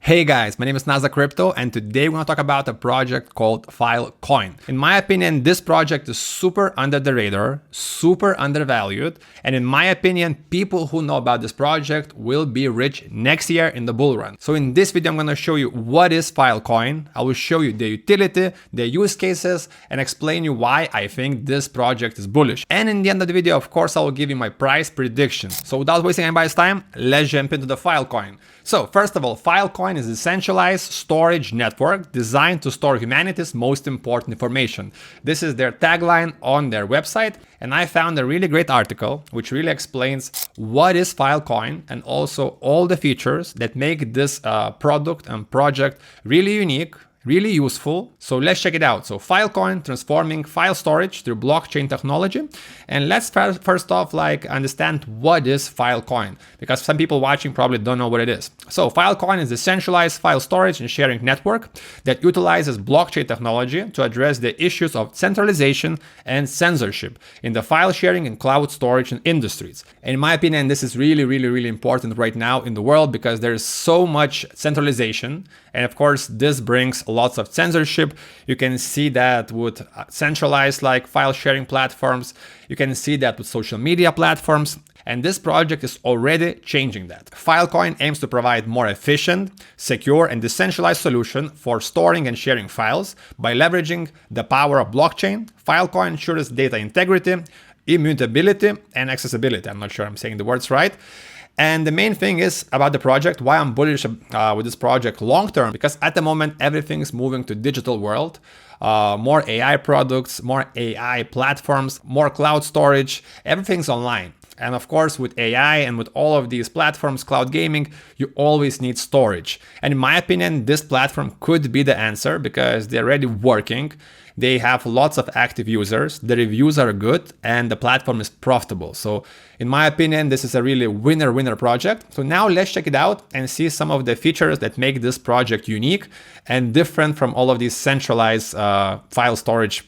Hey guys, my name is Nazza Crypto, and today we're going to talk about a project called Filecoin. In my opinion, this project is super under the radar, super undervalued, and in my opinion, people who know about this project will be rich next year in the bull run. So in this video, I'm going to show you what is Filecoin. I will show you the utility, the use cases, and explain you why I think this project is bullish. And in the end of the video, of course, I will give you my price prediction. So without wasting anybody's time, let's jump into the Filecoin. So first of all, Filecoin is a centralized storage network designed to store humanity's most important information. This is their tagline on their website, and I found a really great article which really explains what is Filecoin and also all the features that make this product and project really unique, really useful. So let's check it out. So Filecoin, transforming file storage through blockchain technology. And let's first off understand what is Filecoin, because some people watching probably don't know what it is. So Filecoin is a centralized file storage and sharing network that utilizes blockchain technology to address the issues of centralization and censorship in the file sharing and cloud storage industries. And in my opinion, this is really important right now in the world because there is so much centralization. And of course, this brings lots of censorship. You can see that with centralized file sharing platforms. You can see that with social media platforms. And this project is already changing that. Filecoin aims to provide more efficient, secure, and decentralized solution for storing and sharing files by leveraging the power of blockchain. Filecoin ensures data integrity, immutability, and accessibility. I'm not sure I'm saying the words right. And the main thing is about the project, why I'm bullish with this project long term, because at the moment, everything is moving to digital world. More AI products, more AI platforms, more cloud storage, everything's online. And of course, with AI and with all of these platforms, cloud gaming, you always need storage. And in my opinion, this platform could be the answer because they're already working. They have lots of active users, the reviews are good, and the platform is profitable. So in my opinion, this is a really winner project. So now let's check it out and see some of the features that make this project unique and different from all of these centralized file storage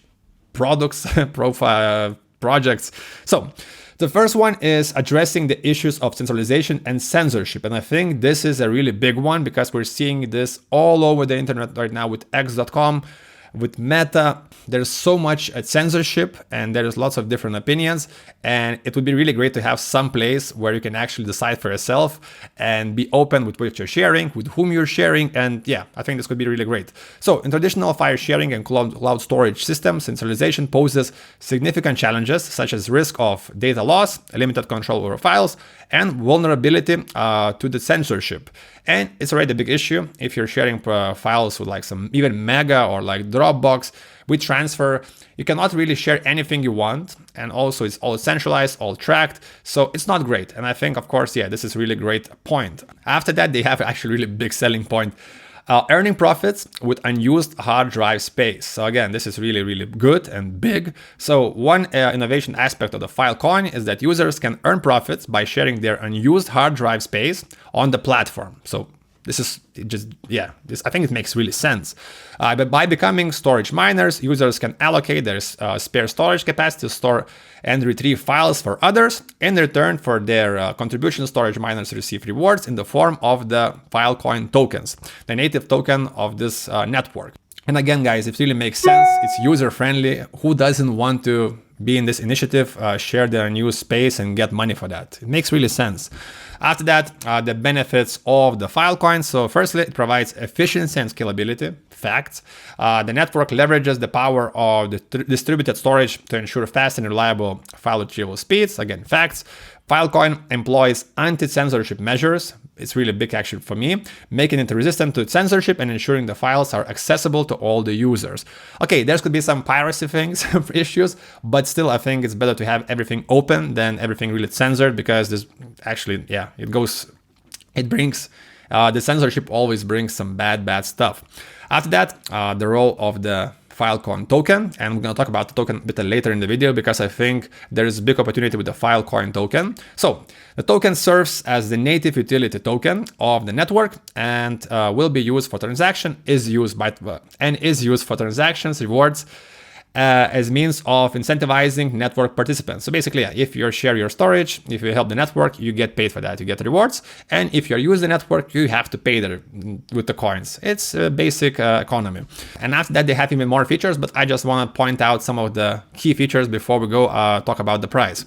products, projects. So the first one is addressing the issues of centralization and censorship. And I think this is a really big one because we're seeing this all over the internet right now with X.com, with Meta. There's so much censorship and there's lots of different opinions, and it would be really great to have some place where you can actually decide for yourself and be open with what you're sharing, with whom you're sharing, and yeah, I think this could be really great. So in traditional file sharing and cloud storage systems, centralization poses significant challenges such as risk of data loss, limited control over files, and vulnerability to the censorship. And it's already a big issue if you're sharing files with some even Mega or Dropbox. With transfer, you cannot really share anything you want. And also it's all centralized, all tracked. So it's not great. And I think, of course, yeah, this is a really great point. After that, they have actually really big selling point. Earning profits with unused hard drive space. So again, this is really good and big. So one innovation aspect of the Filecoin is that users can earn profits by sharing their unused hard drive space on the platform. So this is just, yeah, I think it makes really sense. But by becoming storage miners, users can allocate their spare storage capacity to store and retrieve files for others. In return for their contribution, storage miners receive rewards in the form of the Filecoin tokens, the native token of this network. And again, guys, it really makes sense. It's user-friendly. Who doesn't want to be in this initiative, share their unused space and get money for that? It makes really sense. After that, the benefits of the Filecoin. So firstly, it provides efficiency and scalability. Facts. The network leverages the power of the distributed storage to ensure fast and reliable file retrieval speeds. Again, facts. Filecoin employs anti-censorship measures. It's really big actually for me, making it resistant to censorship and ensuring the files are accessible to all the users. Okay, there could be some piracy things, issues, but still I think it's better to have everything open than everything really censored, because this actually, yeah, it brings, the censorship always brings some bad stuff. After that, the role of the Filecoin token, and we're going to talk about the token a bit later in the video because I think there is a big opportunity with the Filecoin token. So the token serves as the native utility token of the network and will be used for transaction, is used for transactions, rewards, as means of incentivizing network participants. So basically, yeah, if you share your storage, if you help the network, you get paid for that, you get rewards. And if you use the network, you have to pay with the coins. It's a basic economy. And after that, they have even more features, but I just want to point out some of the key features before we go talk about the price.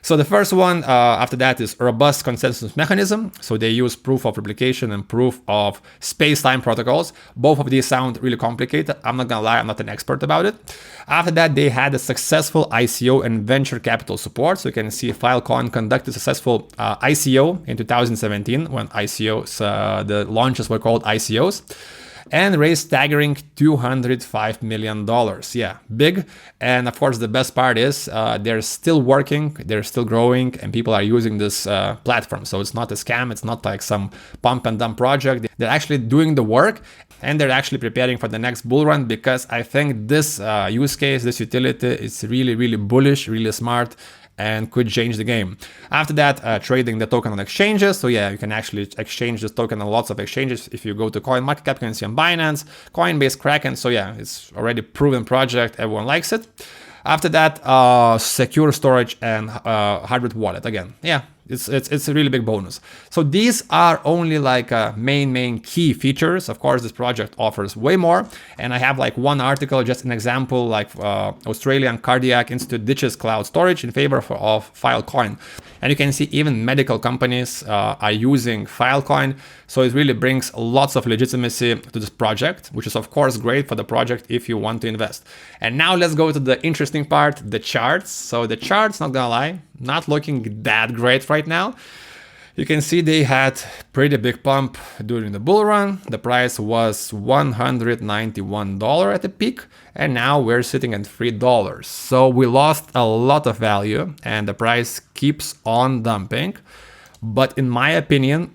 So the first one after that is robust consensus mechanism. So they use proof of replication and proof of space-time protocols. Both of these sound really complicated. I'm not gonna lie, I'm not an expert about it. After that, they had a successful ICO and venture capital support. So you can see Filecoin conducted a successful ICO in 2017 when ICOs, the launches were called ICOs. And raised staggering $205 million. Yeah, big. And of course, the best part is they're still working, they're still growing, and people are using this platform. So it's not a scam, it's not like some pump and dump project. They're actually doing the work, and they're actually preparing for the next bull run, because I think this use case, this utility is really, really bullish, really smart, and could change the game. After that, trading the token on exchanges. So yeah, you can actually exchange this token on lots of exchanges. If you go to CoinMarketCap, you can see on Binance, Coinbase, Kraken. So yeah, it's already proven project. Everyone likes it. After that, secure storage and hybrid wallet. Again, yeah, it's a really big bonus. So these are only like main key features. Of course, this project offers way more. And I have like one article, just an example, like Australian Cardiac Institute ditches cloud storage in favor of Filecoin. And you can see even medical companies are using Filecoin. So it really brings lots of legitimacy to this project, which is of course great for the project if you want to invest. And now let's go to the interesting part, the charts. So the charts, not gonna lie, not looking that great right now. You can see they had pretty big pump during the bull run. The price was $191 at the peak, and now we're sitting at $3. So we lost a lot of value, and the price keeps on dumping. But in my opinion,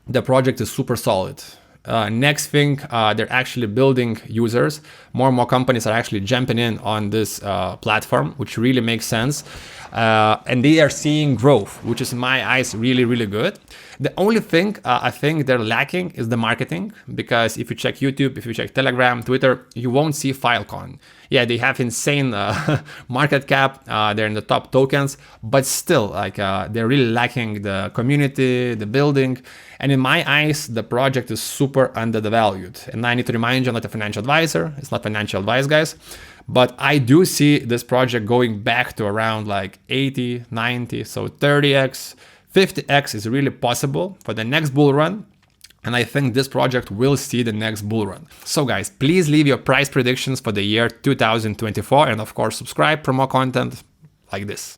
the project is super solid. Next thing, they're actually building users. More and more companies are actually jumping in on this platform, which really makes sense. And they are seeing growth, which is in my eyes really, really good. The only thing I think they're lacking is the marketing, because if you check YouTube, if you check Telegram, Twitter, you won't see Filecoin. Yeah, they have insane market cap. They're in the top tokens, but still, like they're really lacking the community, the building. And in my eyes, the project is super undervalued. And I need to remind you, I'm not a financial advisor. It's not financial advice, guys. But I do see this project going back to around like 80, 90, so 30x, 50x is really possible for the next bull run. And I think this project will see the next bull run. So guys, please leave your price predictions for the year 2024. And of course, subscribe for more content like this.